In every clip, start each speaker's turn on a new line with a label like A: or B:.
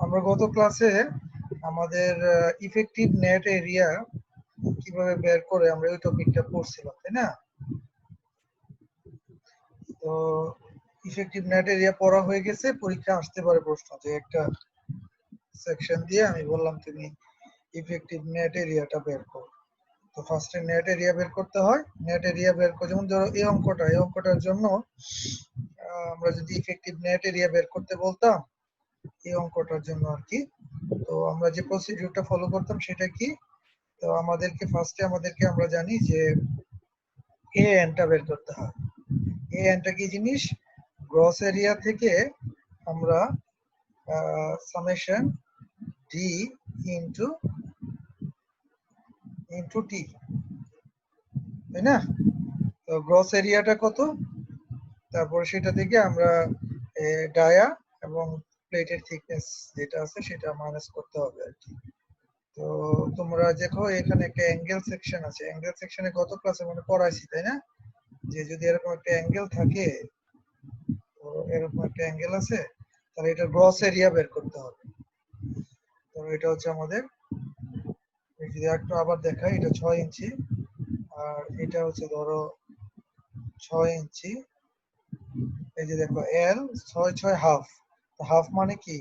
A: আমরা গত ক্লাসে আমাদের ইফেক্টিভ নেট এরিয়া কিভাবে বের করে আমরা ওই টপিকটা পড়ছিলাম, তাই না? তো ইফেক্টিভ নেট এরিয়া পড়া হয়ে গেছে, পরীক্ষা আসতে পারে প্রশ্ন যে একটা সেকশন দিয়ে আমি বললাম তুমি ইফেক্টিভ নেট এরিয়াটা বের করো। তো ফার্স্টে নেট এরিয়া বের করতে হয়। নেট এরিয়া বের করে, যেমন ধরো এই অঙ্কটার জন্য আমরা যদি ইফেক্টিভ নেট এরিয়া বের করতে বলতাম এই অঙ্কটার জন্য আর কি, তো আমরা যে প্রসিডিউরটা ফলো করতাম সেটা কি, তো আমাদেরকে আমরা জানি যে এ এনটা বের করতে হয়। এ এনটা কি জিনিস? গ্রস এরিয়া থেকে আমরা সামেশন ডি ইনটু টি, তাই না? তো গ্রস এরিয়াটা কত, তারপর সেটা থেকে আমরা ডায়া এবং প্লেটের থিকনেস যেটা আছে সেটা মাইনাস করতে হবে আর কি। তো তোমরা দেখো এখানে একটা অ্যাঙ্গেল সেকশন আছে। অ্যাঙ্গেল সেকশনে গত ক্লাসে মানে পড়াইছি, তাই না? যে যদি এরকম একটা অ্যাঙ্গেল থাকে, তো এরকম একটা অ্যাঙ্গেল আছে, তাহলে এটা গ্রস এরিয়া বের করতে হবে। তো এটা হচ্ছে আমাদের, যদি একটু আবার দেখাই, এটা 6 ইঞ্চি আর এটা হচ্ছে ধরো 6 ইঞ্চি। এই যে দেখো এল 6 হাফ, হাফ মানে কি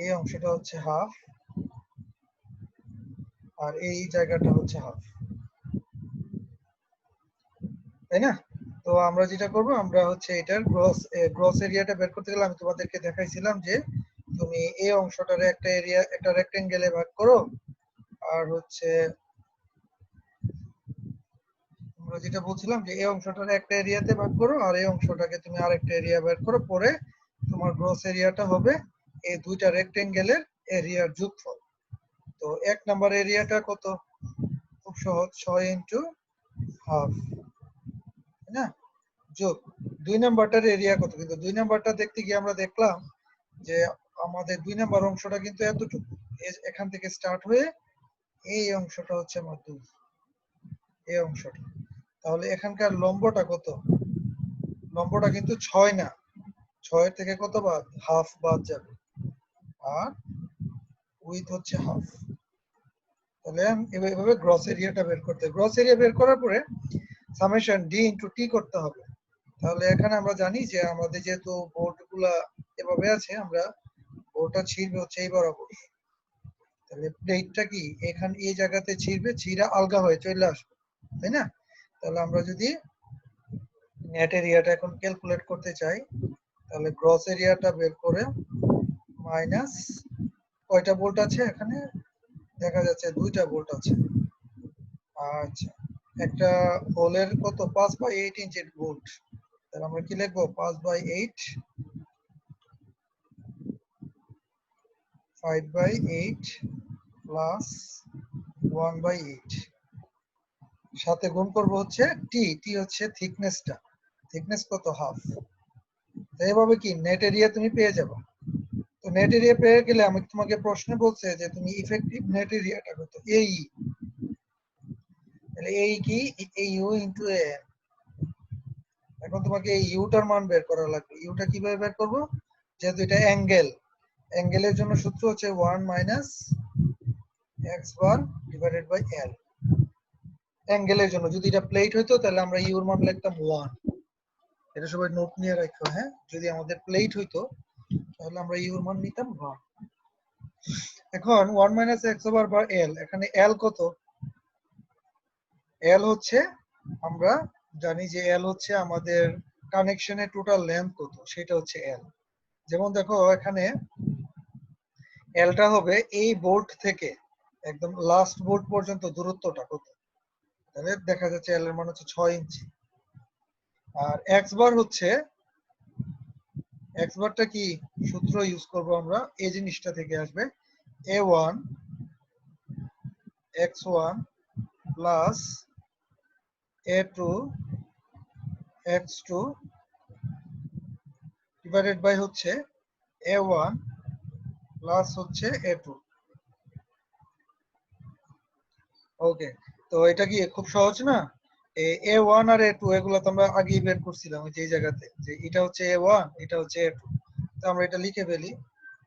A: এই অংশটা হচ্ছে হাফ আর এই জায়গাটা হচ্ছে হাফ, তাই না? তো আমরা যেটা করব, আমরা হচ্ছে এটার গ্রস এরিয়াটা বের করতে গেলে আমি তোমাদেরকে দেখাইছিলাম যে তুমি এই অংশটারে একটা এরিয়া, একটা রেক্টেঙ্গেলে ভাগ করো, আর হচ্ছে আমরা যেটা বলছিলাম যে এই অংশটারে একটা এরিয়াতে ভাগ করো আর এই অংশটাকে তুমি আরেকটা এরিয়া বের করো, পরে তোমার গ্রস এরিয়াটা হবে এই দুইটা রেক্টেঙ্গেলের এরিয়ার যোগফল। তো এক নাম্বার এরিয়াটা কত? খুব সহজ, 6 ইন্টু হাফ, তাই না? যোগ 2 নাম্বারটার এরিয়া কত? কিন্তু 2 নাম্বারটা দেখতে গিয়ে আমরা দেখলাম যে আমাদের 2 নাম্বার অংশটা কিন্তু এতটুকু, এখান থেকে স্টার্ট হয়ে এই অংশটা হচ্ছে আমার 2, এই অংশটা। তাহলে এখানকার লম্বটা কত? লম্বটা কিন্তু 6 না, 6 থেকে কত বাদ? হাফ বাদ যাবে, আর উইথ হচ্ছে হাফ। তাহলে এভাবে গ্রস এরিয়াটা বের করতে হবে। গ্রস এরিয়া বের করার পরে সামেশন ডি ইনটু টি করতে হবে। তাহলে এখানে আমরা জানি যে আমাদের যেহেতু বোর্ডগুলা এভাবে আছে, আমরা বোর্ডটা ছিঁড়বে হচ্ছে এই বরাবর। তাহলে প্লেটটা কি এখানে এই জায়গাতে ছিঁড়বে, ছিঁড়া আলগা হয়ে চলে আসবে, তাই না? তাহলে আমরা যদি নেট এরিয়াটা এখন ক্যালকুলেট করতে চাই, তাহলে গ্রস এরিয়াটা বের করে মাইনাস কয়টা বোল্ট আছে এখানে? দেখা যাচ্ছে 2টা বোল্ট আছে। আচ্ছা, একটা হোলের কত? 5/8 ইঞ্চি বোল্ট। তাহলে আমরা কি লিখবো? 5/8, 5/8 প্লাস 1/8, সাথে গুণ করব হচ্ছে টি। টি হচ্ছে থিকনেসটা, থিকনেস কত? হাফ। এইভাবে কি নেট এরিয়া তুমি পেয়ে যাবে। তো নেট এরিয়া পেয়ে গেলে আমি তোমাকে প্রশ্নে বলছে যে তুমি ইফেক্টিভ নেট এরিয়াটা কত? এই, তাহলে এই কি এই ইউ ইনটু এ। এখন তোমাকে এই ইউটার মান বের করা লাগবে। ইউটা কিভাবে বের করব? যেহেতু এটা অ্যাঙ্গেল, অ্যাঙ্গেলের জন্য সূত্র হচ্ছে 1 minus X bar divided by L. অ্যাঙ্গেলের জন্য যদি এটা প্লেট হইতো তাহলে আমরা ইউর মান লিখতাম 1। এটা সবাই নোট নিয়ে রাখো, হ্যাঁ? যদি আমাদের প্লেট হইতো তাহলে আমরা ইউর মান নিতাম 1। এখন 1 মাইনাস এক্স ওভার বার এল, এখানে এল কত? এল হচ্ছে, আমরা জানি যে এল হচ্ছে আমাদের কানেকশনের টোটাল লেন্থ কত, সেটা হচ্ছে এল। যেমন দেখো এখানে এলটা হবে এই বোল্ট থেকে একদম লাস্ট বোল্ট পর্যন্ত দূরত্বটা কত, তাহলে দেখা যাচ্ছে এল এর মান হচ্ছে 6 ইঞ্চি। আর এক্স বার হচ্ছে, এক্স বারটা কি সূত্র ইউজ করব আমরা, এই জিনিসটা থেকে আসবে a1 x1 plus a2 x2 divided by হচ্ছে a1 প্লাস হচ্ছে a2। ওকে, তো এটা কি খুব সহজ না? a1 আর a2 এগুলো তো আমরা আগেই বের করছিলাম ওই যে জায়গাতে, যে এটা হচ্ছে a1 এটা হচ্ছে a2। তো আমরা এটা লিখে ফেলি,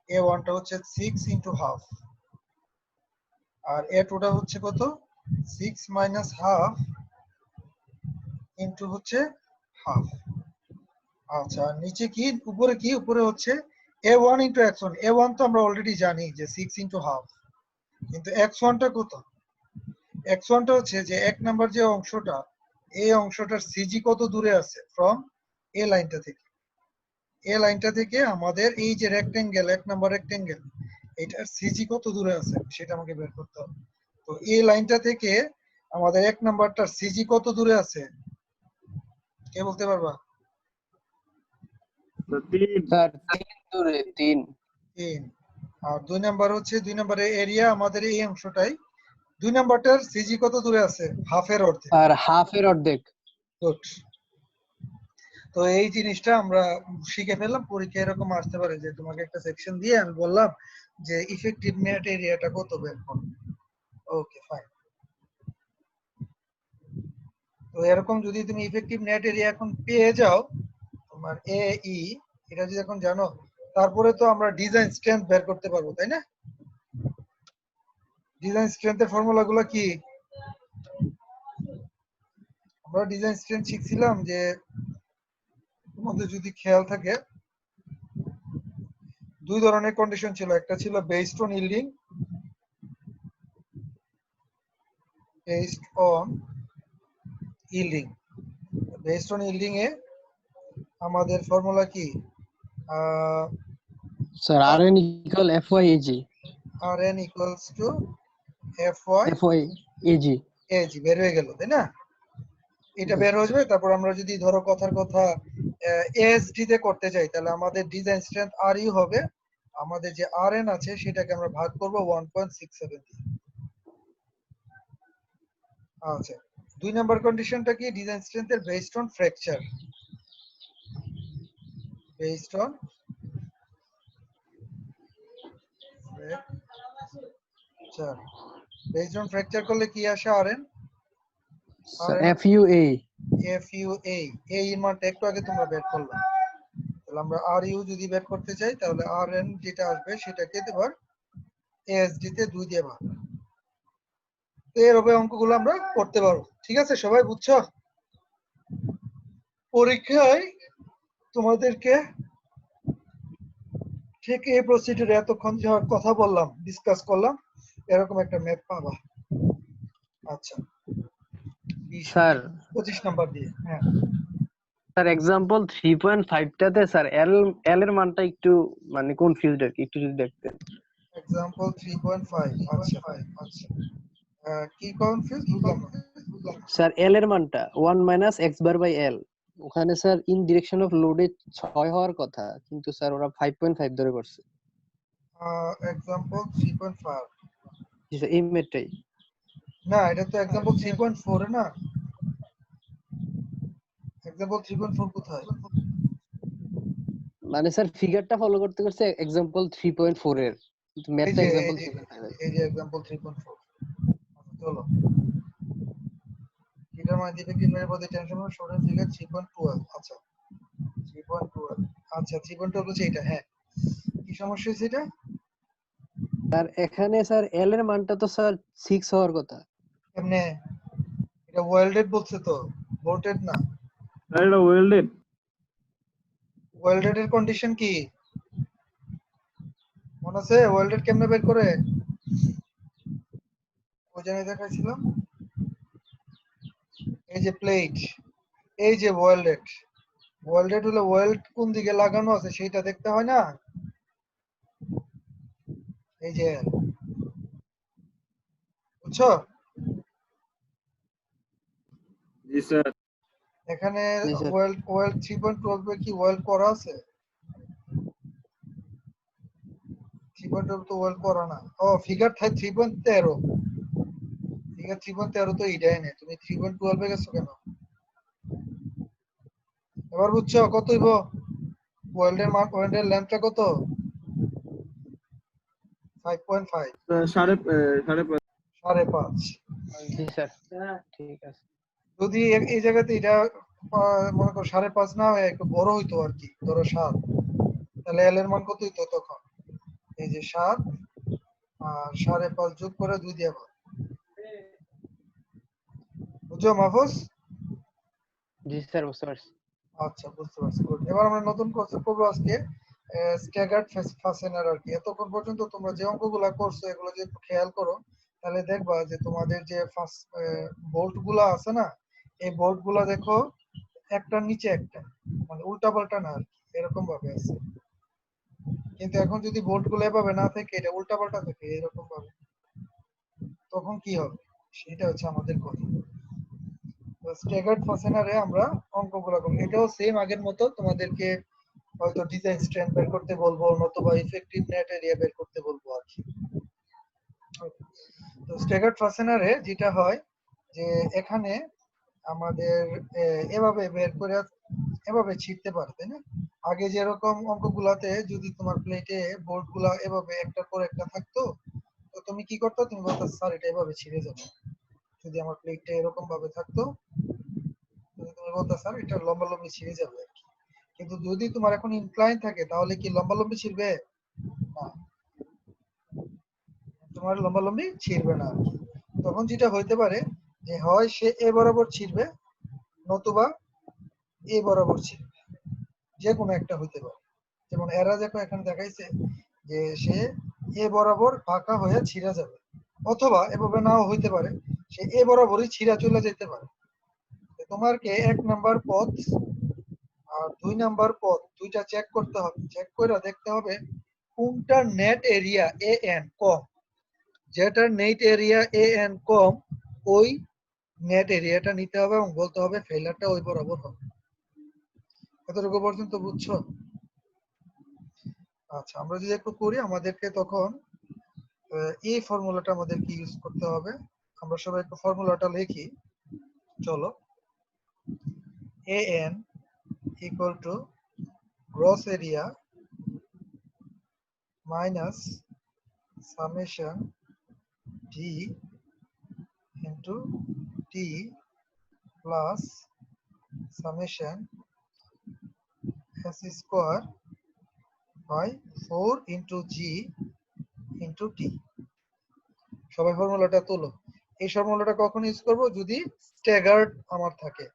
A: a1 টা হচ্ছে 6 ইনটু হাফ, আর a2 টা হচ্ছে কত 6 মাইনাস হাফ ইনটু হচ্ছে হাফ। আচ্ছা নিচে কি উপরে কি, উপরে হচ্ছে a1 ইনটু x1। a1 তো আমরা অলরেডি জানি যে 6 ইনটু হাফ, কিন্তু x1 টা কত, x1 টা হচ্ছে যে এক নাম্বার যে অংশটা, এই অংশটার সিজি কত দূরে আছে ফ্রম এ লাইনটা থেকে। এ লাইনটা থেকে আমাদের এই যে রেক্টেঙ্গেল, এক নাম্বার রেক্টেঙ্গেল, এটার সিজি কত দূরে আছে সেটা আমাকে বের করতে হবে। তো এই লাইনটা থেকে আমাদের এক নাম্বারটার সিজি কত দূরে আছে, কে বলতে পারবা?
B: স্যার 3 দূরে 3।
A: 3। আর দুই নাম্বার হচ্ছে, দুই নাম্বারের এরিয়া আমাদের এই অংশটাই, দুই নাম্বারটার সিজি কত দূরে আছে, হাফের অর্ধেক।
B: আর হাফের অর্ধেক।
A: গুড। তো এই জিনিসটা আমরা শিখে ফেললাম। পরীক্ষা এরকম আসতে পারে যে তোমাকে একটা সেকশন দিয়ে আমি বললাম যে ইফেক্টিভ নেট এরিয়াটা কত বের করো। Okay fine. তো এরকম যদি তুমি ইফেক্টিভ নেট এরিয়া এখন পেয়ে যাও, তোমার এ ই এটা যদি এখন জানো, তারপরে তো আমরা ডিজাইন স্ট্রেংথ বের করতে পারবো, তাই না? ডিজাইন স্ট্রেংথের ফর্মুলাগুলো কি? আমরা ডিজাইন স্ট্রেংথ শিখছিলাম যে তোমাদের যদি খেয়াল থাকে দুই ধরনের কন্ডিশন ছিল, একটা ছিল based on yielding, based on yielding. Based on yielding এ আমাদের ফর্মুলা কি,
B: sir Rn equal Fy Ag।
A: Rn equals to Fy
B: Fy Ag।
A: Ag বের হয়ে গেল, তাই না? এটা বের হয়ে যাবে। তারপর আমরা যদি ধরো কথার কথা ASD তে করতে চাই, তাহলে আমাদের ডিজাইন স্ট্রেংথ Ru হবে, আমাদের যে Rn আছে সেটাকে আমরা ভাগ করব 1.67 দিয়ে। আচ্ছা, দুই নাম্বার কন্ডিশনটা কি, ডিজাইন স্ট্রেংথের based on fracture, based on fracture. Based on fracture করলে কি আসে Rn?
B: Sir FUA।
A: FUA, এই মানটা একটু আগে তোমরা বের করলে। তাহলে আমরা RU যদি বের করতে চাই তাহলে Rn যেটা আসবে সেটাকে দেবার ASD তে 2 দিয়ে ভাগ। তো এরকম অঙ্কগুলো আমরা করতে পারবো। ঠিক আছে, সবাই বুঝছো? পরীক্ষায় তোমাদেরকে ঠিক এই প্রসিডিউরে এতক্ষণ যে কথা বললাম, ডিসকাস করলাম, এরকম একটা ম্যাপ পাবা। আচ্ছা,
B: স্যার
A: 25 নাম্বার দিয়ে। হ্যাঁ
B: স্যার एग्जांपल 3.5 টাতে স্যার এল এর মানটা একটু মানে কনফিউজড আর কি, একটু যদি দেখতেন।
A: এক্সাম্পল 3.5। আচ্ছা আচ্ছা, কি কনফিউজ বুঝলাম না।
B: স্যার এল এর মানটা 1 minus x bar by L, ওখানে স্যার ইন ডিরেকশন অফ লোডে 6 হওয়ার কথা, কিন্তু স্যার ওরা 5.5 ধরে করছে।
A: এক্সাম্পল 3.5
B: জি স্যার এই মেটটাই।
A: না, এটা তো এক্সাম্পল 3.4 এ না। এক্সাম্পল 3.4 কোথায়?
B: মানে স্যার ফিগারটা ফলো করতে করতে एग्जांपल 3.4 এর, কিন্তু
A: এই
B: ম্যাথটা
A: যে
B: एग्जांपल 3.5
A: এই যে এক্সাম্পল 3.4। চলো, এটার মানে দিবে কি মেরে পদে টেনশন হবে শর্টের ফিগার 3.12। আচ্ছা 3.12, আচ্ছা 3.12 হচ্ছে এটা। হ্যাঁ, কি সমস্যা হয়েছে এটা?
B: স্যার এখানে স্যার এল এর মানটা তো স্যার 6 হওয়ার কথা।
A: এমনি এটা ওয়েল্ডেড বলছে তো, বোল্টেড না।
C: এটা ওয়েল্ডেড।
A: ওয়েল্ডেড এর কন্ডিশন কি মনে আছে? ওয়েল্ডেড কেমনে বের করে, ওই জায়গায় দেখাইছিলাম। এই যে প্লেট, এই যে ওয়েল্ডেড, ওয়েল্ডেড হলে ওয়েল্ড কোন দিকে লাগানো আছে সেটা দেখতে হয় না। এই যে, বুঝছো?
C: জি স্যার।
A: এখানে
B: জি স্যার।
A: ওয়েল্ড 3.12 এ কি ওয়েল্ড করা আছে? 3.12 তো ওয়েল্ড করা না। ও ফিগার 3.13, ফিগার 3.13 তো এইটাই নেই, তুমি 3.12 এ গেছো কেন? এবার বুঝছো কত হইব ওয়েল্ডের মান, ওয়েল্ডের লেন্থটা কত? 5.5,
C: সাড়ে সাড়ে
A: 5.5।
B: জি স্যার ঠিক আছে।
A: যদি এই জায়গাতে এটা মনে করো 5.5 না হয় একটু বড় হইতো আর কি, ধরো 7, তাহলে এল এর মান কত হইতো তখন? এই যে 7 আর 5.5 যোগ করে 2 দিয়ে ভাগ। বুঝছো মাহফুজ?
B: জি স্যার, বুঝতে পারছি।
A: আচ্ছা, বুঝতে পারছি। গুড। এবার আমরা নতুন কনসেপ্ট করবো আজকে, স্ট্যাগার্ড ফাসেনার আর কি। এতক্ষণ পর্যন্ত তোমরা যে অঙ্কগুলা করছো এগুলো যদি একটু খেয়াল করো তাহলে দেখবা যে তোমাদের যে ফার্স্ট বোল্ট গুলা আছে না, এই বোল্ট গুলা দেখো একটার নিচে একটা, মানে উল্টা পাল্টা না আর কি, এরকম ভাবে আছে। কিন্তু এখন যদি বোল্ট গুলো এভাবে না থাকে, এটা উল্টা পাল্টা থাকে এরকম ভাবে, তখন কি হবে সেটা হচ্ছে আমাদের কথা। স্ট্যাগার্ড ফাসেনারে আমরা অঙ্কগুলো করবো। এটাও সেম আগের মতো, তোমাদেরকে হয়তো ডিজাইন স্ট্রেন্থ বের করতে বলবো, নতুবা ইফেক্টিভ নেট এরিয়া বের করতে বলবো আর কি। তো স্ট্যাগার্ড ফাসেনারে যেটা হয় যে এখানে আমাদের এভাবে বের করে এভাবে ছিঁড়তে পারে, তাই না? আগে যেরকম অঙ্কগুলাতে যদি তোমার প্লেটে বোর্ড গুলা এভাবে একটার পর একটা থাকতো, তো তুমি কি করতো, তুমি বলতো স্যার এটা এভাবে ছিঁড়ে যাবে। যদি আমার প্লেটটা এরকম ভাবে থাকতো, তুমি বলতো স্যার এটা লম্বালম্বি ছিঁড়ে যাবে আর কি। কিন্তু যদি তোমার এখন ইনক্লাইন থাকে তাহলে কি লম্বালম্বি ছিঁড়বে? না, তোমার লম্বালম্বি ছিঁড়বে না আর কি। তখন যেটা হইতে পারে যে হয় সে এ বরাবর ছিঁড়বে, নতুবা এ বরাবর ছিঁড়বে, যে কোনো একটা হইতে পারে। যেমন এরা দেখো এখানে দেখাইছে যে সে এ বরাবর ফাঁকা হয়ে ছিঁড়া যাবে, অথবা এভাবে নাও হইতে পারে সে এ বরাবরই ছিঁড়া চলে যেতে পারে। তোমাকে 1 নাম্বার পথ আর 2 নাম্বার পথ দুইটা চেক করতে হবে। চেক করে দেখতে হবে কোনটার নেট এরিয়া এ এন কম। যেটার নেট এরিয়া এ এন কম, ওই নেট এরিয়াটা নিতে হবে এবং বলতে হবে ফেলারটা ওই বরাবর হবে। এতটুকু পর্যন্ত বুঝছো? আচ্ছা, আমরা যদি একটু করি, আমাদেরকে তখন এই ফর্মুলাটা আমাদেরকে ইউজ করতে হবে। আমরা সবাই একটু ফর্মুলাটা লিখি, চলো। A N equal to gross area minus summation D into T plus summation S square by 4 into G into T. সবাই ফর্মুলাটা তোলো। এই ফর্মুলাটা কখন ইউজ করব? যদি স্ট্যাগার্ড আমার থাকে,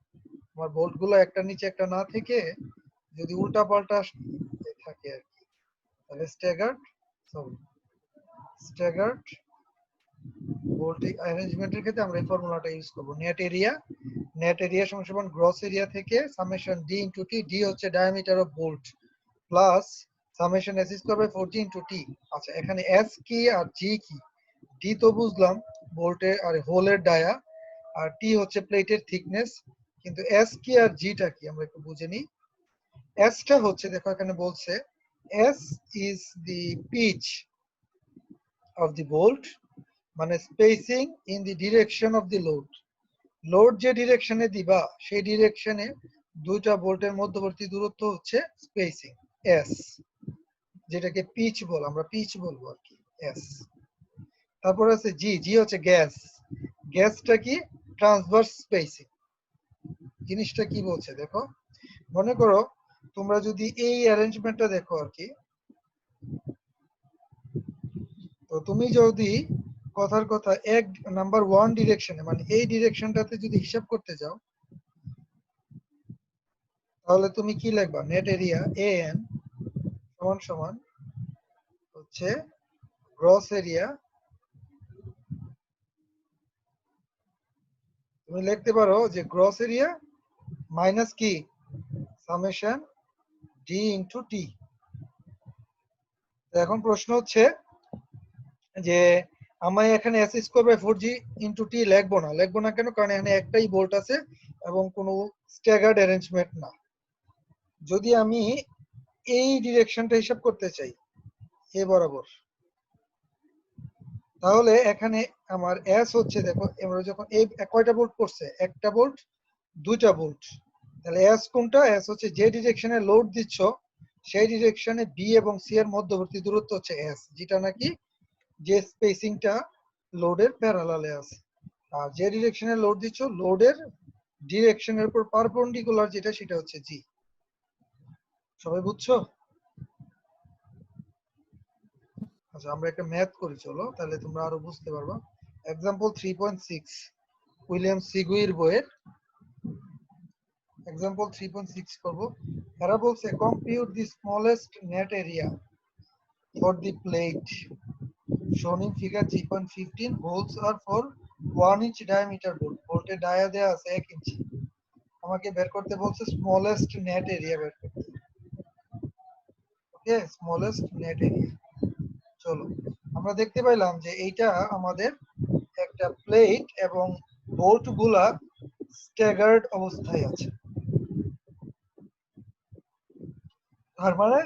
A: আমার বোল্ট গুলো একটা নিচে একটা না থেকে যদি উল্টা পাল্টা থাকে আর কি, তাহলে স্ট্যাগার্ড বোল্ট অ্যারেঞ্জমেন্টের ক্ষেত্রে আমরা এই ফর্মুলাটা ইউজ করব। নেট এরিয়া সমান গ্রস এরিয়া থেকে summation D into T, D হচ্ছে diameter of bolt, plus summation S square by 4 into T. আচ্ছা, এখানে এস কি আর জি কি? ডি তো বুঝলাম বোল্টের আর হোলের ডায়া, আর টি হচ্ছে প্লেটের থিকনেস। কিন্তু এস কি আর জিটা কি আমরা একটু বুঝে নিই। এসটা হচ্ছে, দেখো এখানে বলছে S is the pitch of the bolt, মানে spacing in the direction of the load. Load যে ডিরেকশনে দিবা সেই ডিরেকশনে দুইটা বোল্টের মধ্যবর্তী দূরত্ব হচ্ছে স্পেসিং, এস, যেটাকে পিচ বল, আমরা পিচ বলবো আর কি, এস। তারপর আছে জি, জি হচ্ছে গ্যাস, গ্যাসটা কি ট্রান্সভার্স স্পেসিং। জিনিসটা কি বলছে দেখো, মনে করো তোমরা যদি এই অ্যারেঞ্জমেন্টটা দেখো আর কি, তো তুমি যদি কথার কথা এক নাম্বার 1 ডিরেকশনে, মানে এই ডিরেকশনটাতে যদি হিসাব করতে যাও, তাহলে তুমি কি লিখবা? নেট এরিয়া এ এন সমান সমান হচ্ছে গ্রস এরিয়া, তুমি লিখতে পারো যে গ্রস এরিয়া মাইনাস কি সামেশন ডি ইনটু টি। এখন প্রশ্ন হচ্ছে যে আমি এখানে S square by 4g into T লিখবো না কেন? কারণ এখানে একটাই বোল্ট আছে এবং কোনো স্ট্যাগার্ড অ্যারেঞ্জমেন্ট না। যদি আমি এই ডিরেকশনটা হিসাব করতে চাই এ বরাবর, তাহলে এখানে আমার এস হচ্ছে, দেখো আমরা যখন এই কয়টা বোল্ট পড়ছে, একটা বোল্ট, দুইটা বোল্ট, তাহলে এস কোনটা? এস হচ্ছে যে ডিরেকশনে লোড দিচ্ছ সেই ডিরেকশনে বি এবং সি এর মধ্যবর্তী দূরত্ব হচ্ছে এস, যেটা নাকি যে স্পেসিংটা লোডের প্যারালালে আছে। আর যে ডিরেকশনে লোড দিচ্ছ লোডের ডিরেকশনের উপর পারপেন্ডিকুলার যেটা, সেটা হচ্ছে জি। সবাই বুঝছো? আচ্ছা আমরা একটা ম্যাথ করি, চলো তাহলে তোমরা আরো বুঝতে পারবা। এক্সাম্পল 3.6 উইলিয়াম সিগুইর বইয়ের এক্সাম্পল 3.6 করব। এরা বলছে compute the smallest net area for the plate shown in figure 3.15 holes are for 1 inch diameter bolt, বোল্টের dia দেয়া আছে 1 ইঞ্চি। আমাকে বের করতে বলছে স্মলেস্ট নেট এরিয়া বের করতে। ওকে, স্মলেস্ট নেট এরিয়া। চলো আমরা দেখতে পাইলাম যে এইটা আমাদের একটা প্লেট এবং বোল্ট গুলা স্ট্যাগার্ড অবস্থায় আছে। তার মানে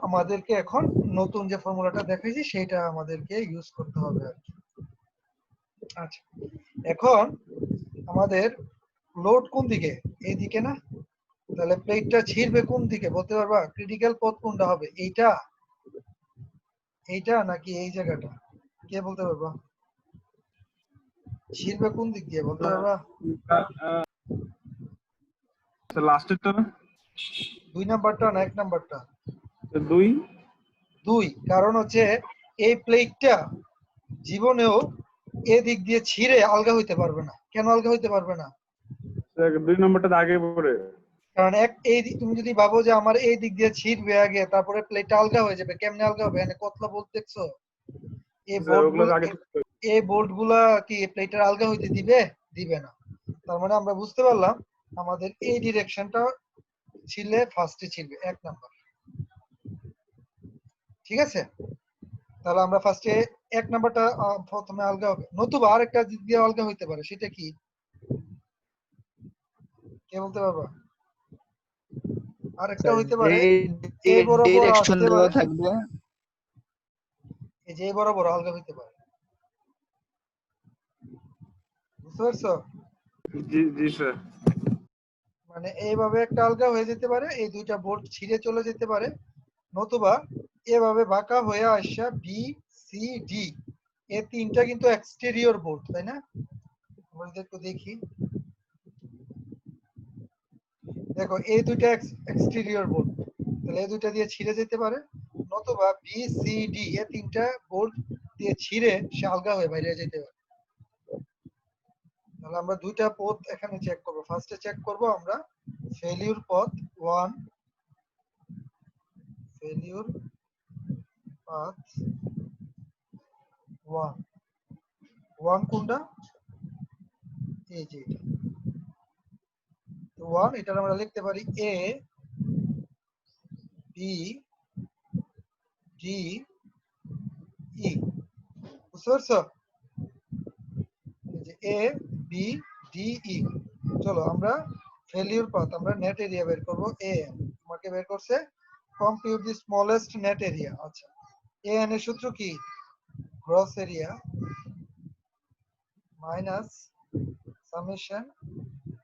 A: আমাদেরকে এখন নতুন যে ফর্মুলাটা দেখাইছি সেটা আমাদেরকে ইউজ করতে হবে আর কি। আচ্ছা এখন আমাদের লোড কোন দিকে? এই দিকে না? তাহলে প্লেটটা ছিড়বে কোন দিকে বলতে পারবা? ক্রিটিক্যাল পথ কোনটা হবে? এইটা এইটা নাকি এই জায়গাটা? কে বলতে পারবা? ছিড়বে কোন দিক দিয়ে বলতে পারবা?
C: লাস্টেরটা না?
A: 2 নাম্বারটা না 1 নাম্বারটা?
C: 2।
A: 2। কারণ হচ্ছে এই প্লেটটা জীবনেও এদিক দিয়ে ছিঁড়ে আলগা হইতে পারবে না। কেন আলগা হইতে পারবে না?
C: 2 নম্বরটা আগে পড়ে।
A: কারণ তুমি যদি ভাবো যে আমার এই দিক দিয়ে ছিঁড়বে আগে, তারপরে প্লেটটা আলগা হয়ে যাবে, কেমনে আলগা হবে? এখানে কতলা বোল্ট দেখছো? এই বোল্ট গুলা কি প্লেটের আলগা হইতে দিবে? দিবে না। তার মানে আমরা বুঝতে পারলাম আমাদের এই ডিরেকশনটা ছিলে ফার্স্টে ছিড়বে 1 নাম্বার। ঠিক আছে, তাহলে আমরা ফার্স্টে 1 নাম্বারটা প্রথমে আলগা হবে, নতুবা আরেকটা দিক দিয়ে আলগা হইতে পারে। সেটা কি কে বলতে পারবা? আরেকটা হইতে পারে এই বরাবর আসতে পারে,
B: থাকবে।
A: এই যে এই বরাবর আলগা হইতে পারে। বুঝতে পারছো?
C: জি জি স্যার।
A: মানে এইভাবে একটা আলগা হয়ে যেতে পারে, এই দুইটা বোল্ট ছিঁড়ে চলে যেতে পারে, নতুবা এভাবে বাঁকা হয়ে আসা বি সি ডি, এই তিনটা কিন্তু এক্সটেরিয়র বোল্ট, তাই না? আমরা যদি একটু দেখি, দেখো এই দুইটা এক্সটেরিয়র বোল্ট, তাহলে এই দুইটা দিয়ে ছিঁড়ে যেতে পারে, নতুবা বি সি ডি এই তিনটা বোল্ট দিয়ে ছিঁড়ে সে আলগা হয়ে বাইরে যেতে পারে। তাহলে আমরা দুইটা পথ এখানে চেক করব। ফার্স্টে চেক করব আমরা ফেলিউর পথ 1, ফেলিউর পাথ 1। 1 কোনটা? এই যে এটা। তো 1 এটা আমরা লিখতে পারি এ বি ডি ই। বুঝতে পারছো? এই যে এ বি ডি ই। চলো আমরা ফেলিউর পাথ, আমরা নেট এরিয়া বের করব। এ আমাকে বের করছে compute the smallest net area. আচ্ছা এ এন এর সূত্র কি? Gross area minus summation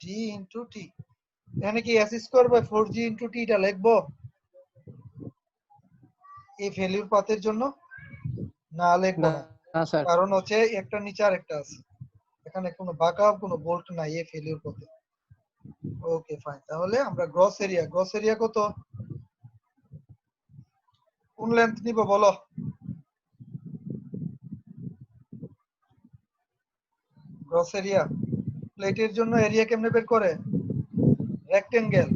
A: D into T. এখানে কি S square by 4g into T টা লিখবো এই ফেলিউর পাথের জন্য? না লিখবো না,
B: না স্যার।
A: কারণ হচ্ছে একটা নিচে আরেকটা আছে, এখানে কোনো বাঁকা কোনো বোল্ট নাই এই ফেলিউর পথে। ওকে ফাইন, তাহলে আমরা গ্রস এরিয়া কত? কোন লেন্থ নিব বলো? গ্রস এরিয়া প্লেটের জন্য এরিয়া কেমনে বের করে? রেক্টেঙ্গেল।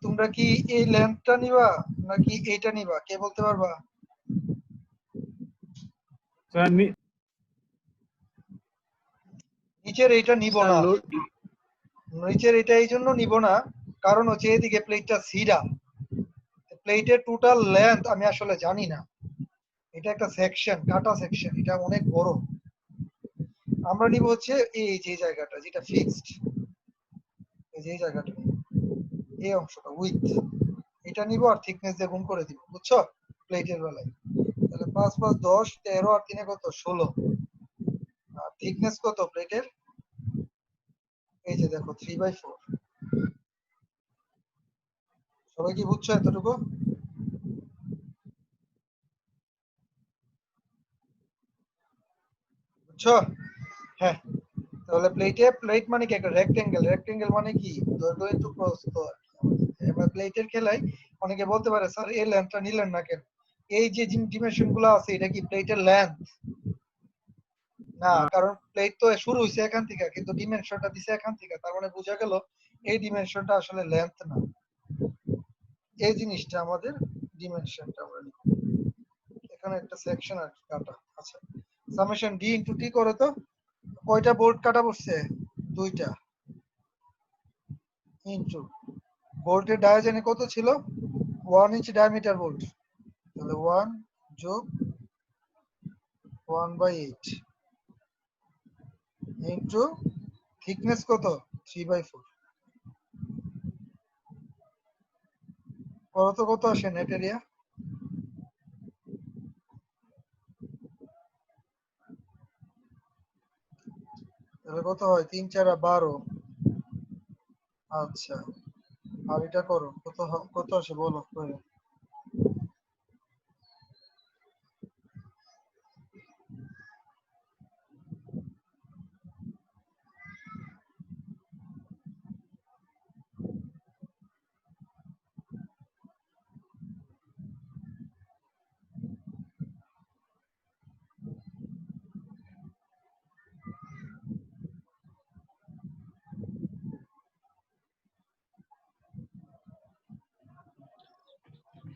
A: তোমরা কি এই লেন্থটা নিবা নাকি এইটা নিবা? কে বলতে পারবা?
C: স্যার
A: নিচের এইটা নিব না, নিচের এটা এই জন্য নিব না কারণ হচ্ছে এদিকে প্লেটটা সিধা, প্লেটের টোটাল লেন্থ আমি আসলে জানি না, এটা একটা সেকশন, কাটা সেকশন, এটা অনেক বড়। আমরা নিব হচ্ছে এই যে জায়গাটা যেটা ফিক্সড, এই যে জায়গাটা, এই অংশটা উইথ, এটা নিব আর থিকনেস দিয়ে গুণ করে দিব। বুঝছো? প্লেটের বেলায় তাহলে 5 5 10 13 আর 3 কত 16, আর থিকনেস কত প্লেটের? এই যে দেখো 3/4। সবাই কি বুঝছো এতটুকু? বুঝছো? হ্যাঁ, তাহলে প্লেট মানে কি? একটা রেক্টেঙ্গেল মানে কি? দৈর্ঘ্য ইনটু প্রস্থ। এবার প্লেটের খেলায় অনেকে বলতে পারে স্যার এই লেন্থটা নিলেন না কেন? এই যে ডিমেনশন গুলো আছে এটা কি প্লেটের লেন্থ না, কারণ প্লেট তো শুরু হইছে এখান থেকে কিন্তু ডিমেনশনটা দিছে এখান থেকে, তার মানে বোঝা গেল এই ডিমেনশনটা আসলে লেন্থ না, এই জিনিসটা আমাদের ডিমেনশনটা আমরা লিখব। এখানে একটা সেকশন আর কি কাটা। আচ্ছা, সামেশন ডি ইনটু টি করো তো, কয়টা বোল্ট কাটা পড়ছে? দুইটা। ইনটু বোল্টের ডায়াজনে কত ছিল? 1 ইঞ্চি ডায়ামিটার বোল্ট, তাহলে 1 যোগ 1/8 ইনটু থিকনেস কত? 3/4। কত কত আসে নেট এরিয়া? তাহলে কত হয়? 3 4 12। আচ্ছা, আর এটা করো, কত আসে বলো করে।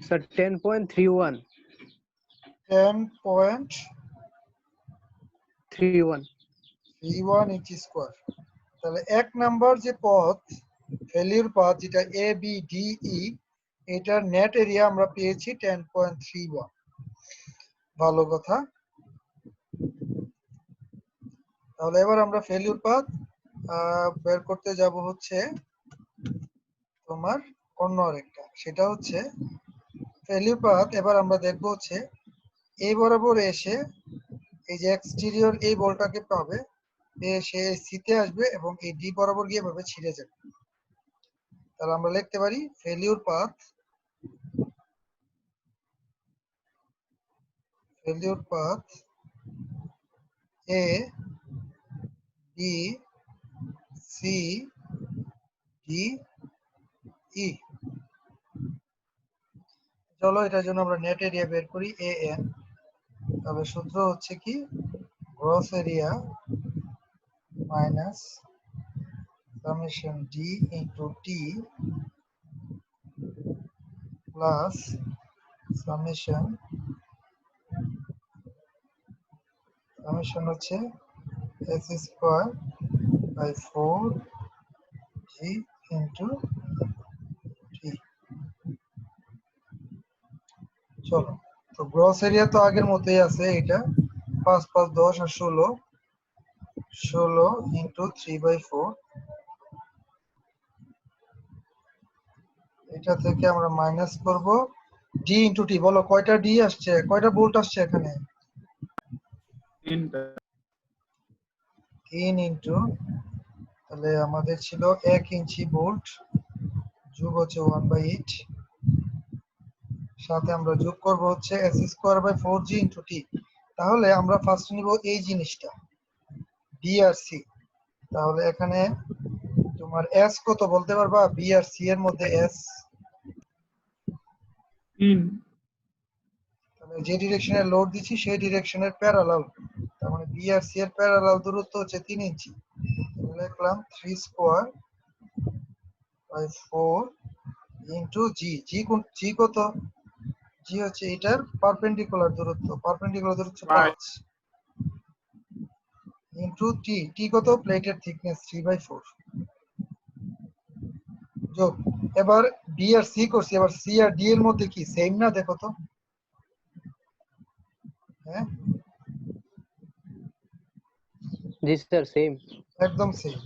B: স্যার 10.31
A: 10.31
B: 31
A: ইঞ্চি স্কোয়ার। তাহলে এক নাম্বার যে পথ, ফেলিউর পাথ, যেটা এ বি ডি ই, এটার নেট এরিয়া আমরা পেয়েছি 10.31। ভালো কথা। তাহলে এবার আমরা ফেলিউর পাথ বের করতে যাব হচ্ছে তোমার অন্য আরেকটা, সেটা হচ্ছে ফেলিউর পাথ। এবার আমরা দেখব হচ্ছে এই বরাবর এসে এই যে এক্সটেরিয়র এই বলটাকে পাবে, সে সিতে আসবে এবং এই ডি বরাবর গিয়ে এভাবে ছিঁড়ে যাবে। তাহলে আমরা লিখতে পারি failure path A B C D ই। চলো এটার জন্য আমরা নেট এরিয়া বের করি, এ এন। তাহলে সূত্র হচ্ছে কি, gross area minus summation D into T plus summation হচ্ছে S square by 4 G into T. চলো, তো গ্রস এরিয়া তো আগের মতোই আছে, এটা 5 5 10 আর 16 ইন্টু 3/4। এটা থেকে আমরা মাইনাস করব ডি ইন্টু টি। বলো কয়টা ডি আসছে, কয়টা বোল্ট আসছে এখানে?
C: 3টা।
A: 3 ইন্টু, তাহলে আমাদের ছিল 1 ইঞ্চি বোল্ট যোগ হচ্ছে 1/8, সাথে আমরা যোগ করব হচ্ছে S square by 4 G into T. তাহলে আমরা ফার্স্ট নিব এই জিনিসটা বি আর সি। তাহলে এখানে তোমার এস কত বলতে পারবা? বি আর সি এর মধ্যে এস?
C: 3।
A: তাহলে যে ডিরেকশনে লোড দিচ্ছি সেই ডিরেকশনের প্যারালাল, তার মানে বি আর সি এর প্যারালাল দূরত্ব হচ্ছে 3 ইঞ্চি। লিখলাম 3 স্কোয়ার বাই 4 ইন্টু জি। জি কত? জি হচ্ছে এটার পারপেন্ডিকুলার দূরত্ব, পারপেন্ডিকুলার দূরত্ব 5 ইন্টু টি। টি কত? প্লেটের থিকনেস 3/4 যোগ। এবার বি আর সি করছি, এবার সি আর ডি এর মধ্যে কি সেম না? দেখো তো। হ্যাঁ,
B: জি স্যার সেম।
A: একদম same.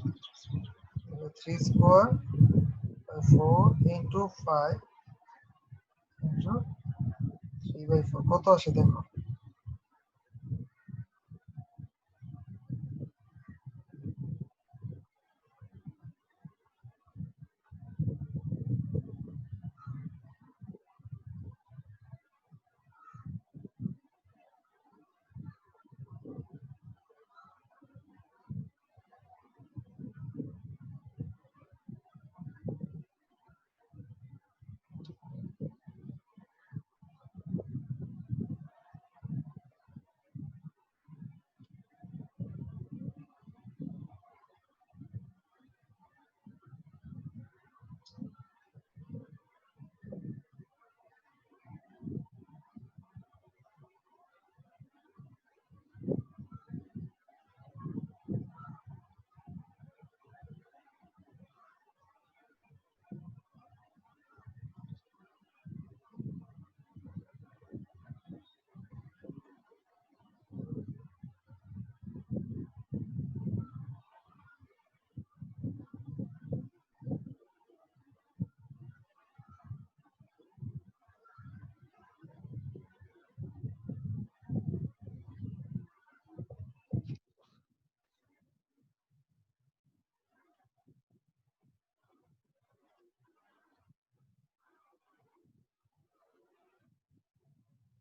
A: 3 square by 4 into 5 into 3/4 কত আসে দেখো।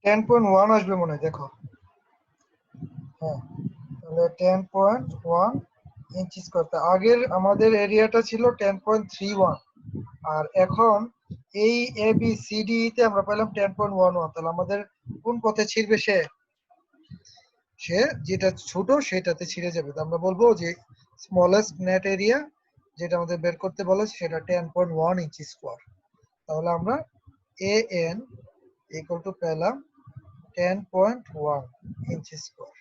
A: 10.1 আসবে মনে হয়, দেখো। হ্যাঁ, তাহলে 10.1 ইঞ্চি স্কয়ার। আগের আমাদের এরিয়াটা ছিল 10.31, আর এখন এই এ বি সি ডি তে আমরা পেলাম 10.11। তাহলে আমাদের কোন পথে ছিড়বে সে? সে যেটা ছোট সেটাতে ছিঁড়ে যাবে। তো আমরা বলবো যে স্মলেস্ট নেট এরিয়া যেটা আমাদের বের করতে বলেছে সেটা 10.1 ইঞ্চি স্কয়ার। তাহলে আমরা এ এন ইকুয়াল টু পেলাম 10.1 ইঞ্চি স্কয়ার।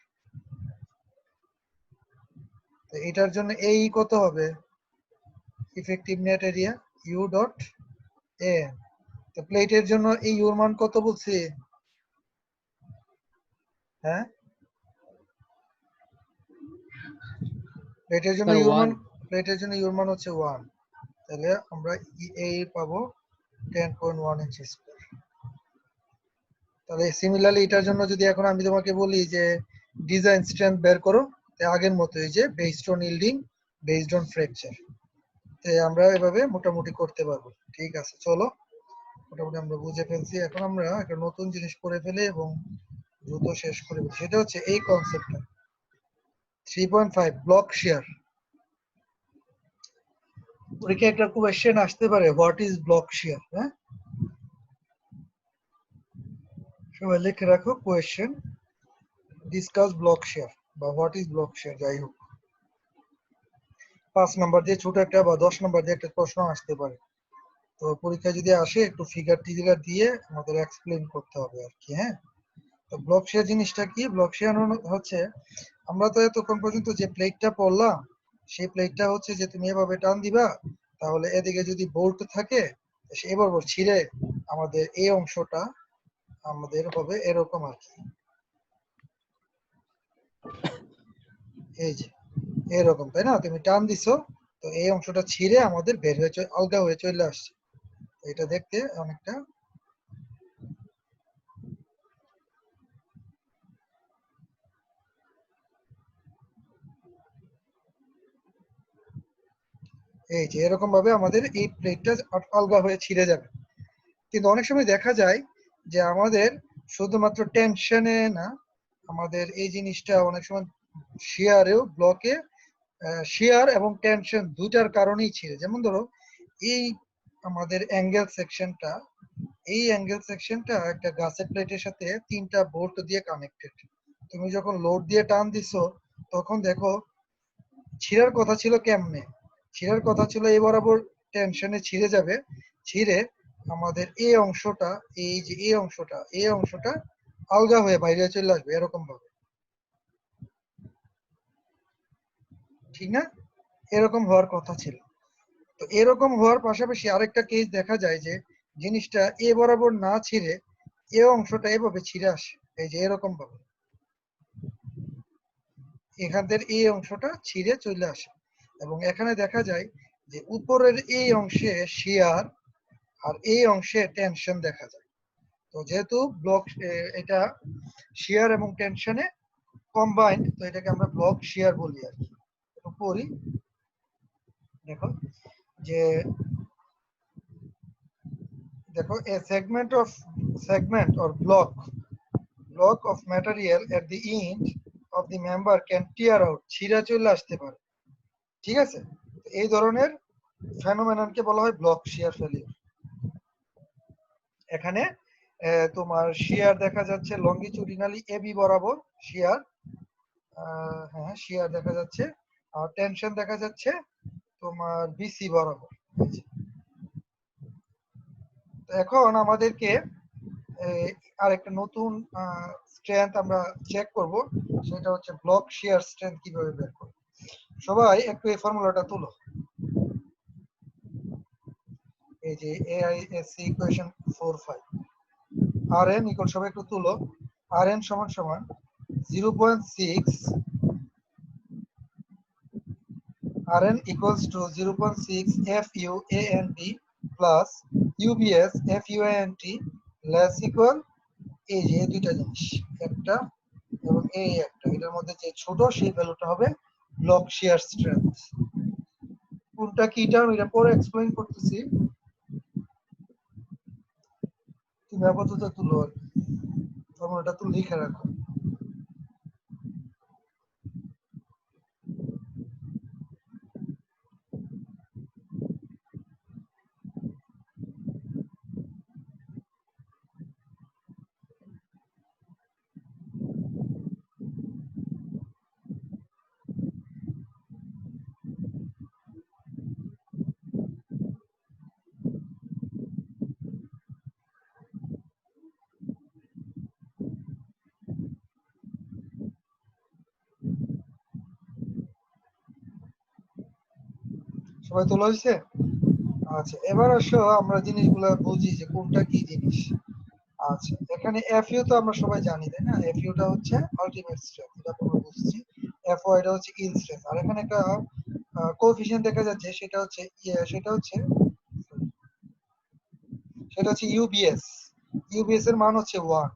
A: তো এটার জন্য এই কত হবে? Effective net area U dot N. তো প্লেটের জন্য এই ইউর মান কত বলছি? হ্যাঁ, প্লেটের জন্য
B: স্যার
A: ইউর মান,
B: 1।
A: প্লেটের জন্য ইউর মান হচ্ছে 1। তাহলে আমরা এই পাবো 10.1 ইঞ্চি স্কয়ার। তাহলে সিমিলারলি এটার জন্য যদি এখন আমি তোমাকে বলি যে ডিজাইন স্ট্রেংথ বের করো, আগের মতোই যে based on yielding, based on fracture, আমরা এভাবে মোটামুটি করতে পারবো। ঠিক আছে, চলো মোটামুটি আমরা বুঝে ফেলছি। এখন আমরা একটা নতুন জিনিস করে ফেলি এবং দ্রুত শেষ করে ফেলি। সেটা হচ্ছে এই কনসেপ্টটা 3.5 ব্লক শেয়ার। পরীক্ষায় একটা কোয়েশ্চেন আসতে পারে, হোয়াট ইজ ব্লক শেয়ার? হ্যাঁ, সবাই লিখে রাখো কোয়েশ্চেন, ডিসকাস ব্লক শেয়ার বা হোয়াট ইজ ব্লক শেয়ার। যাই হোক, 5 নাম্বার দিয়ে ছোট একটা বা 10 নাম্বার দিয়ে একটা প্রশ্ন আসতে পারে। তো পরীক্ষা যদি আসে একটু ফিগার টিগার দিয়ে আমাদের এক্সপ্লেইন করতে হবে আর কি। হ্যাঁ, তো ব্লক শেয়ার জিনিসটা কি? ব্লক শেয়ার হচ্ছে, আমরা তো এতক্ষণ পর্যন্ত যে প্লেটটা পড়লাম সেই প্লেটটা হচ্ছে যে তুমি এভাবে টান দিবা, তাহলে এদিকে যদি বোল্ট থাকে সে বরাবর ছিঁড়ে আমাদের এই অংশটা আমাদের হবে এরকম আর কি। এই যে এরকম, তাই না? তুমি টান দিছো, তো এই অংশটা ছিঁড়ে আমাদের বের হয়ে আলগা হয়ে চলে আসছে। এটা দেখতে অনেকটা এই যে এরকম ভাবে আমাদের এই প্লেটটা আলগা হয়ে ছিঁড়ে যাবে। কিন্তু অনেক সময় দেখা যায় যে আমাদের শুধুমাত্র টেনশনে না, আমাদের এই জিনিসটা অনেক সময় শিয়ারেও, ব্লকে শিয়ার এবং টেনশন দুইটার কারণেই ছিঁড়ে। যেমন ধরো এই আমাদের অ্যাঙ্গেল সেকশনটা, এই অ্যাঙ্গেল সেকশনটা একটা গাছের প্লেটের সাথে 3টা বোল্ট দিয়ে কানেক্টেড। তুমি যখন লোড দিয়ে টান দিছো তখন দেখো ছিঁড়ার কথা ছিল কেমনে? ছিঁড়ার কথা ছিল এই বরাবর টেনশনে ছিঁড়ে যাবে, ছিঁড়ে আমাদের এই অংশটা, এই যে এই অংশটা আলগা হয়ে বাইরে চলে আসবে এরকম ভাবে, ঠিক না? এরকম হওয়ার কথা ছিল। তো এরকম হওয়ার পাশাপাশি আরেকটা কেস দেখা যায় যে জিনিসটা এ বরাবর না ছিঁড়ে এ অংশটা এভাবে ছিঁড়ে আসে, এই যে এরকম ভাবে এখান থেকে এই অংশটা ছিঁড়ে চলে আসে। এবং এখানে দেখা যায় যে উপরের এই অংশে শিয়ার আর এই অংশে টেনশন দেখা যায়। তো যেহেতু ব্লক এটা শিয়ার এবং টেনশনে কম্বাইন্ড, তো এটাকে আমরা ব্লক শিয়ার বলি আর কি। একটু পড়ি, দেখো যে দেখো a segment or block of material at the end of the member can tear out, ছিঁড়া চলে আসতে পারে। ঠিক আছে, এই ধরনের ফেনোমেননকে বলা হয় ব্লক শিয়ার ফেলিউর। এখানে তোমার শিয়ার দেখা যাচ্ছে লঙ্গিচুডিনালি এবি বরাবর শিয়ার, হ্যাঁ শিয়ার দেখা যাচ্ছে, আর টেনশন দেখা যাচ্ছে তোমার বিসি বরাবর। তো এখন আমাদেরকে আরেকটা নতুন স্ট্রেংথ আমরা চেক করব, সেটা হচ্ছে ব্লক শিয়ার স্ট্রেংথ কিভাবে বের করব। সবাই একটু এই ফর্মুলাটা তুলো, এই যে এআইএসসি ইকুয়েশন 4-5 Rn ইকুয়াল, সবাই একটু তুলো, Rn সমান সমান 0.6, Rn equals to 0.6 FUANT plus UBS FUANT less equal এই যে দুইটা জিনিস, একটা এবং এই একটা, এটার মধ্যে যে ছোট সেই ভ্যালুটা হবে ব্লক শিয়ার স্ট্রেংথ। কোনটা কি টার্ম এটা পরে এক্সপ্লেইন করতেছি, তুমি আপাতত তুলো। তোমরা ওটা তো লিখে রাখো। সবাই তোলা হয়েছে? আচ্ছা, এবার আসো আমরা জিনিসগুলা বুঝি যে কোনটা কি জিনিস। আচ্ছা, এখানে এফইউ তো আমরা সবাই জানি, তাই না? এফইউটা হচ্ছে আলটিমেট স্ট্রেংথ, এটা আমরা বুঝছি। এফও এটা হচ্ছে ইন স্ট্রেংথ। আর এখানে একটা কোএফিসিয়েন্ট দেখা যাচ্ছে, সেটা হচ্ছে ইউবিএস। ইউবিএস এর মান হচ্ছে 1।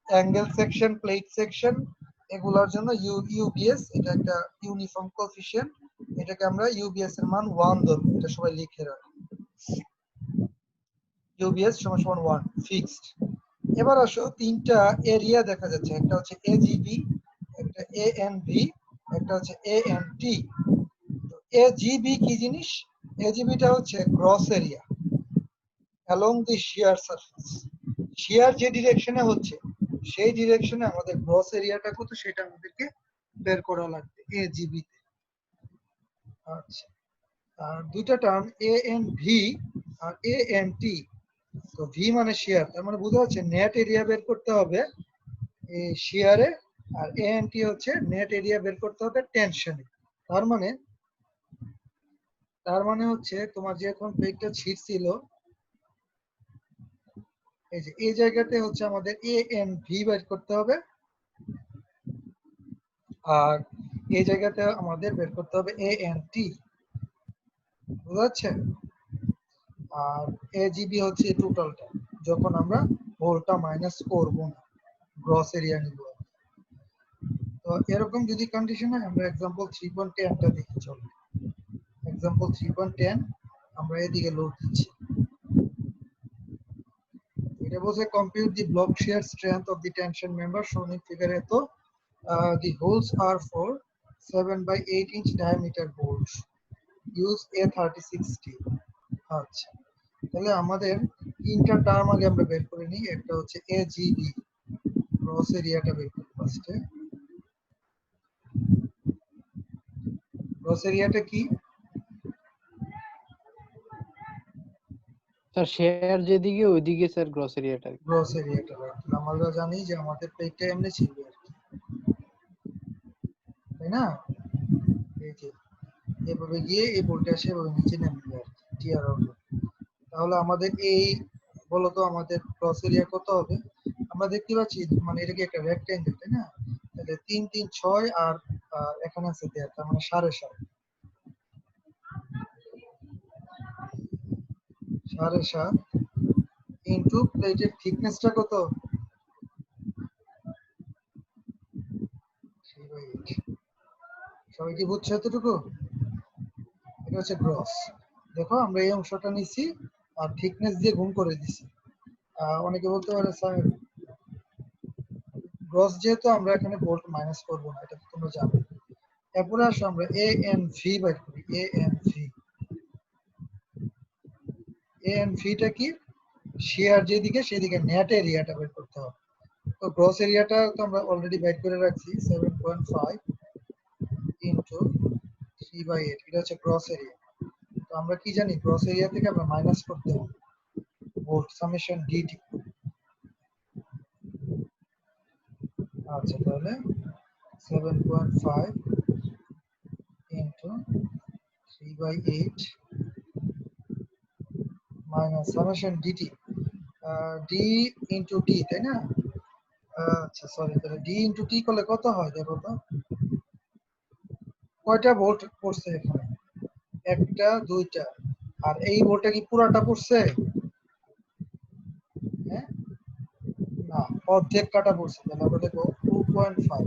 A: অ্যাঙ্গেল সেকশন, প্লেট সেকশন, এগুলোর জন্য ইউবিএস এটা একটা ইউনিফর্ম কোএফিসিয়েন্ট। এটাকে আমরা ইউবিএস এর মান 1 ধরবো, এটা সবাই লিখে রাখো। ইউবিএস সমান সমান 1 ফিক্সড। এবার আসো তিনটা এরিয়া দেখা যাচ্ছে, একটা হচ্ছে এজিবি, একটা এএনভি, একটা হচ্ছে এএনটি। এজিবি কি জিনিস? এজিবিটা হচ্ছে gross area along the shear surface. Shear যে ডিরেকশনে হচ্ছে সেই ডিরেকশনে আমাদের গ্রস এরিয়াটা কত সেটা আমাদেরকে বের করা লাগবে এজিবি তে। আচ্ছা, আর দুইটা টার্ম এএনভি আর এএনটি। তো ভি মানে শিয়ার, তার মানে বোঝা যাচ্ছে নেট এরিয়া বের করতে হবে এই শিয়ারে, আর এএনটি হচ্ছে নেট এরিয়া বের করতে হবে টেনশনে। তার মানে হচ্ছে তোমার যে এখন প্লেটটা ছিঁড়ছিল, এই যে এই জায়গাতে হচ্ছে আমাদের এএনভি বের করতে হবে, আর এই জায়গাতে আমাদের বের করতে হবে এএনটি। বুঝা যাচ্ছে? আর এজিবি হচ্ছে টোটালটা, যখন আমরা হোলটা মাইনাস করব না, গ্রস এরিয়া নিব। তো এরকম যদি কন্ডিশন হয়, আমরা एग्जांपल 3.10টা দেখি। চলো एग्जांपल 3.10 আমরা এদিকে লোড দিচ্ছি। এটা বলছে compute the block shear strength of the tension member shown in figure এ। তো the holes are for 7/8 inch diameter bolts, use A36T। আচ্ছা, তাহলে আমাদের তিনটা টার্ম আগে আমরা বের করে নিই। একটা হচ্ছে এজিবি, গ্রস এরিয়াটা বের করি ফার্স্টে। গ্রস এরিয়াটা কি?
B: স্যার শেয়ার যেদিকে ওইদিকে স্যার গ্রস এরিয়াটা।
A: গ্রস এরিয়াটা আমরা জানি যে আমাদের প্লেটটা এমনি ছিল আর কি, তাই না? এই যে এভাবে গিয়ে এই বোল্টটা এসে এভাবে নিচে নামবে আর কি, টিয়ার আউট। তাহলে আমাদের এই বলতো আমাদের ক্রস এরিয়া কত হবে? আমরা দেখতে পাচ্ছি মানে এটা কি একটা রেক্টেঙ্গেল, তাই না? তাহলে 3 3 6 আর এখানে আছে 1.5, তার মানে 7.5। 7.5 ইনটু প্লেটের থিকনেসটা কত? 3/8। সবাই কি বুঝছো এতটুকু? এটা হচ্ছে গ্রস। দেখো আমরা এই অংশটা নিছি আর থিকনেস দিয়ে গুণ করে দিছি। অনেকে বলতে পারে স্যার গ্রস যেহেতু আমরা এখানে বোল্ট মাইনাস করব না, এটা তো তোমরা জানো। এরপরে আসো আমরা এ এন ভি বের করি। A N V, A N ভিটা কি? শেয়ার যেদিকে সেদিকে নেট এরিয়াটা বের করতে হবে। তো গ্রস এরিয়াটা তো আমরা অলরেডি বের করে রাখছি 7.5 ইনটু 3/8, এটা হচ্ছে গ্রস এরিয়া। তো আমরা কি জানি গ্রস এরিয়া থেকে আমরা মাইনাস করতে হবে বোল্ট সামেশন ডিটি। আচ্ছা, তাহলে 7.5 into 3/8 minus summation DT, D into T, তাই না? আচ্ছা সরি, তাহলে ডি ইনটু টি করলে কত হয় দেখো তো? কয়টা ভোল্ট পড়ছে এখানে? একটা, দুইটা, আর এই ভোল্টটা কি পুরাটা পড়ছে? হ্যাঁ, না, অর্ধেক কাটা পড়ছে। তাহলে আমরা দেখো 2.5।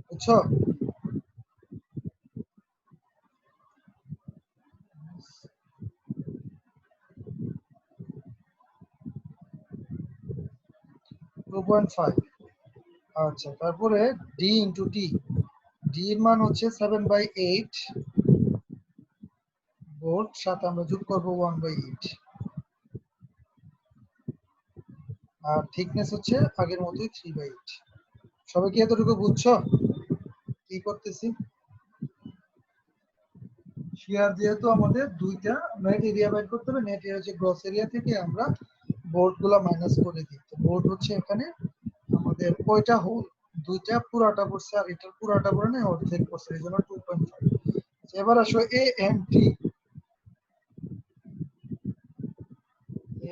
A: বুঝছো? 2.5। আচ্ছা, তারপরে d ইনটু t, d এর মান হচ্ছে 7/8 ভোল্ট, সাথে আমরা যোগ করব 1/8, আর থিকনেস হচ্ছে আগের মতোই 3/8। সবাই কি এতটুকু বুঝছো কি করতেছি? শিয়ার যেহেতু আমাদের দুইটা নেট এরিয়া বের করতে হবে, নেট এরিয়া হচ্ছে গ্রস এরিয়া থেকে আমরা বোল্ট গুলা মাইনাস করে দিই। তো বোল্ট হচ্ছে এখানে আমাদের কয়টা হোল, দুইটা পুরাটা পড়ছে আর এটার পুরাটা পড়ে না, অর্ধেক পড়ছে, এই জন্য 2.5। এবার আসো A M T,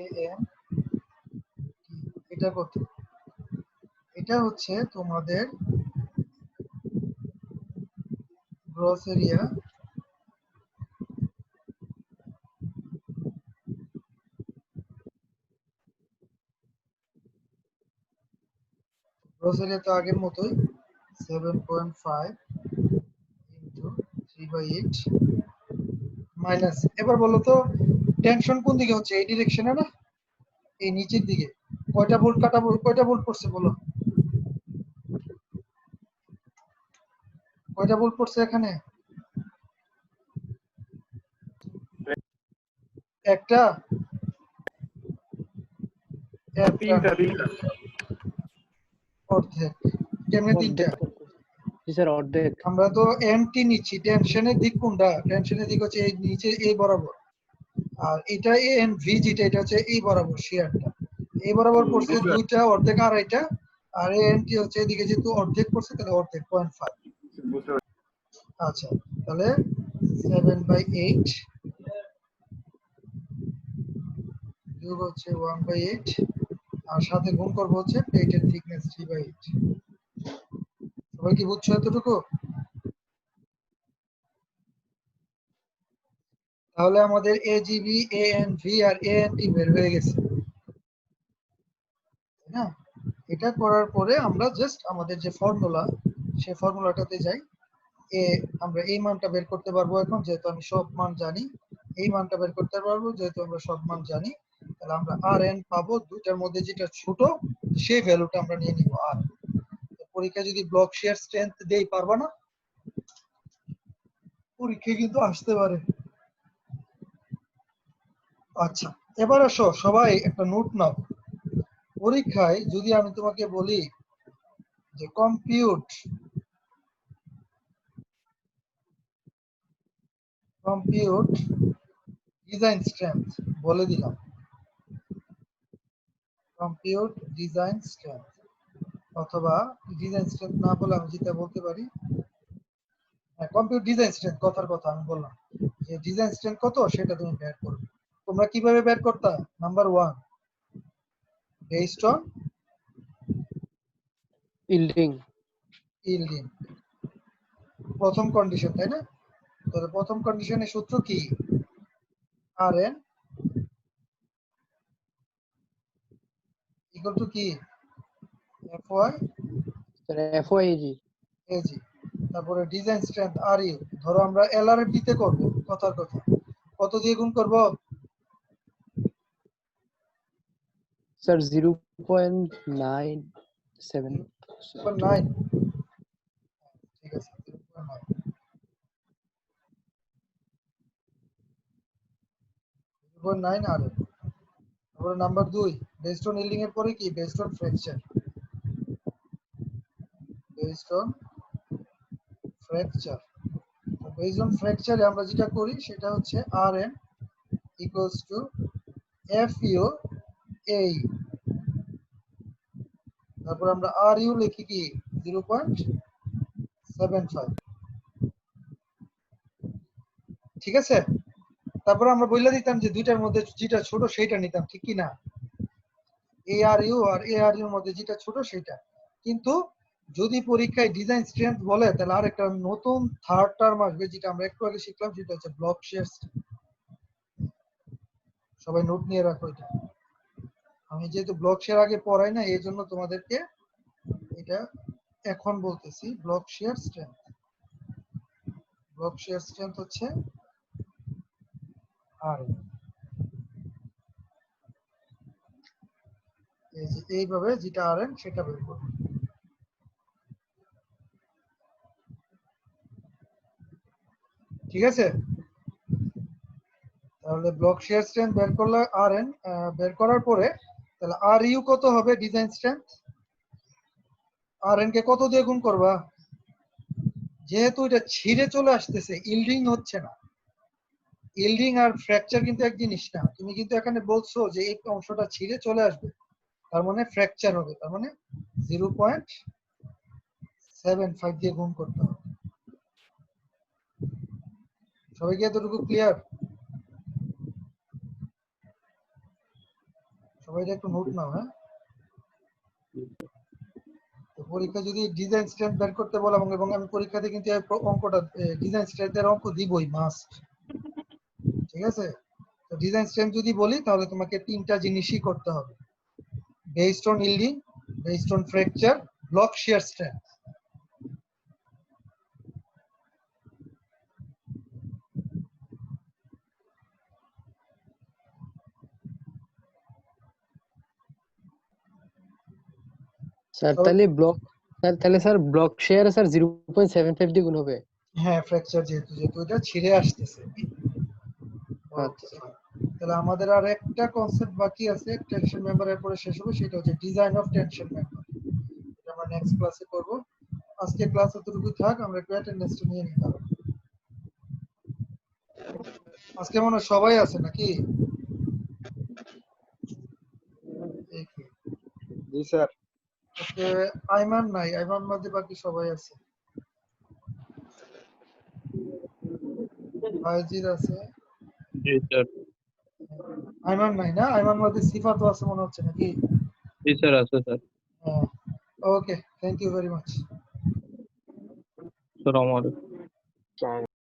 A: A M এটা কত? এটা হচ্ছে তোমাদের গ্রস এরিয়া তো আগের মতোই 7.5 ইন্টু 3/8 মাইনাস। এবার বলো তো টেনশন কোন দিকে হচ্ছে? এই ডিরেকশনে না, এই নিচের দিকে। কয়টা ভোল্ট কাটা কয়টা ভোল্ট পড়ছে বলো? কয়টা ভোল্ট পড়ছে এখানে? একটা, একটা না,
C: তিনটা
A: অর্ধেক। কেমনে তিনটা?
B: অর্ধেক জি স্যার, অর্ধেক।
A: আমরা তো এনটি নিচ্ছি, টেনশনের দিক কোনটা? টেনশনের দিক হচ্ছে এই নিচে এই বরাবর, আর এটা এ এন ভি যেটা, এটা হচ্ছে এই বরাবর শিয়ারটা, এই বরাবর পড়ছে দুইটা, অর্ধেক আড়াইটা, আর এ এন টি হচ্ছে এদিকে যেহেতু অর্ধেক পড়ছে তাহলে অর্ধেক 0.5।
C: বুঝতে
A: আচ্ছা, তাহলে 7/8 যোগ হচ্ছে 1/8, আর সাথে গুণ করবো হচ্ছে প্লেটের থিকনেস 3/8। সবাই কি বুঝছো এতটুকু? তাহলে আমাদের এজিবি, এএনভি আর এএনটি বের হয়ে গেছে, তাই না? এটা করার পরে আমরা জাস্ট আমাদের যে ফর্মুলা, সেই ফর্মুলাটাতে যাই। এ আমরা এই মানটা বের করতে পারবো এখন, যেহেতু আমি সব মান জানি। এই মানটা বের করতে পারবো যেহেতু আমরা সব মান জানি। তাহলে আমরা আর এন পাবো, দুইটার মধ্যে যেটা ছোট সেই ভ্যালুটা আমরা নিয়ে নিব আর। পরীক্ষা যদি ব্লক শেয়ার স্ট্রেংথ দেই, পারবা না? পরীক্ষা কিন্তু আসতে পারে। আচ্ছা, এবার আসো সবাই একটা নোট নাও। পরীক্ষায় যদি আমি তোমাকে বলি যে কম্পিউট ডিজাইন স্ট্রেংথ, বলে দিলাম কম্পিউট ডিজাইন স্ট্রেংথ, অথবা ডিজাইন স্ট্রেংথ না বলে আমি যেটা বলতে পারি, হ্যাঁ কম্পিউট ডিজাইন স্ট্রেংথ, কথার কথা আমি বললাম যে ডিজাইন স্ট্রেংথ কত সেটা তুমি বের করবে। তোমরা কিভাবে বের করতা? Number 1, based on
B: yielding.
A: Yielding, প্রথম কন্ডিশন, তাই না? তাহলে প্রথম কন্ডিশনের সূত্র কি? আর এন ইকুয়াল টু কি? এফ ওয়াই
B: স্যার এফওআইজি।
A: এজি। তারপরে ডিজাইন স্ট্রেংথ আর ইউ, ধরো আমরা এল আর ডিতে করব, কথার কথা, কত দিয়ে গুণ করব?
B: স্যার 0.97।
A: 9, ঠিক আছে, 0.9, 0.9 আর এন। তারপরে নাম্বার 2, বেসড অন ইল্ডিং এর পরে কি? Based on fracture, based on fracture. Based on ফ্র্যাকচারে আমরা যেটা করি সেটা হচ্ছে R N equals to F U A, তারপর আমরা আর ইউ লিখি কি? 0.75, ঠিক আছে? তারপরে আমরা বলে দিতাম যে দুইটার মধ্যে যেটা ছোট সেইটা নিতাম, ঠিক কি না? এ are you R A R your মধ্যে যেটা ছোট সেইটা। কিন্তু যদি পরীক্ষায় ডিজাইন স্ট্রেংথ বলে, তাহলে আরেকটা নতুন থার্ড টার্ম আসবে, যেটা আমরা একটু আগে শিখলাম, সেটা হচ্ছে ব্লক শেয়ার। সবাই নোট নিয়ে রাখো এটা। আমি যেহেতু ব্লক শেয়ার আগে পড়াই না, এই জন্য তোমাদেরকে এটা এখন বলতেছি। Block share strength, block share strength হচ্ছে আর এই যে এইভাবে যেটা আরএন সেটা বের করব। ঠিক আছে, তাহলে ব্লক শিয়ার স্ট্রেংথ বের করলে আরএন, বের করার পরে তাহলে আর ইউ কত হবে ডিজাইন স্ট্রেংথ? আরএন কে কত দিয়ে গুণ করবা? যেহেতু এটা ছিঁড়ে চলে আসতেছে, ইল্ডিং হচ্ছে না। ইল্ডিং আর ফ্র্যাকচার কিন্তু এক জিনিস না। তুমি কিন্তু এখানে বলছো যে এই অংশটা ছিঁড়ে চলে আসবে, তার মানে ফ্র্যাকচার হবে, তার মানে 0.75 দিয়ে গুণ করতে হবে। সবাই কি এতটুকু ক্লিয়ার? সবাই একটু নোট নাও, হ্যাঁ? তো পরীক্ষা যদি ডিজাইন স্ট্রেংথ বের করতে বলা, এবং আমি পরীক্ষাতে কিন্তু এই অঙ্কটা ডিজাইন স্ট্রেংথের অঙ্ক দিবই মাস্ট। ঠিক আছে, তো ডিজাইন স্ট্রেংথ যদি বলি তাহলে তোমাকে তিনটা জিনিসই করতে হবে: based on yielding, based on fracture, block shear strength.
B: Sir তাহলে স্যার ব্লক শেয়ার স্যার 0.75 দিয়ে গুণ হবে।
A: হ্যাঁ, ফ্র্যাকচার যেহেতু এটা ছিঁড়ে আসতেছে।
B: আচ্ছা
A: তাহলে আমাদের আর একটা কনসেপ্ট বাকি আছে টেনশন মেম্বারের পরে শেষ হবে, সেটা হচ্ছে ডিজাইন অফ টেনশন মেম্বার। এটা আমরা নেক্সট ক্লাসে করব। আজকে ক্লাস এতটুকু থাক, আমরা একটু অ্যাটেন্ডেন্সটা নিয়ে নিই। আজকে মনে হয় সবাই আছে নাকি?
D: জি স্যার।
A: আজকে আইমান নাই, আইমান বাদে বাকি সবাই আছে। ভাইজির আছে,
E: জি স্যার।
A: আইমান নাই না? আইমান বাদে সিফাতও আছে মনে হচ্ছে নাকি?
E: জি স্যার আছে স্যার।
A: হ্যাঁ, ওকে, থ্যাংক ইউ ভেরি মাচ।
E: আসসালামু আলাইকুম।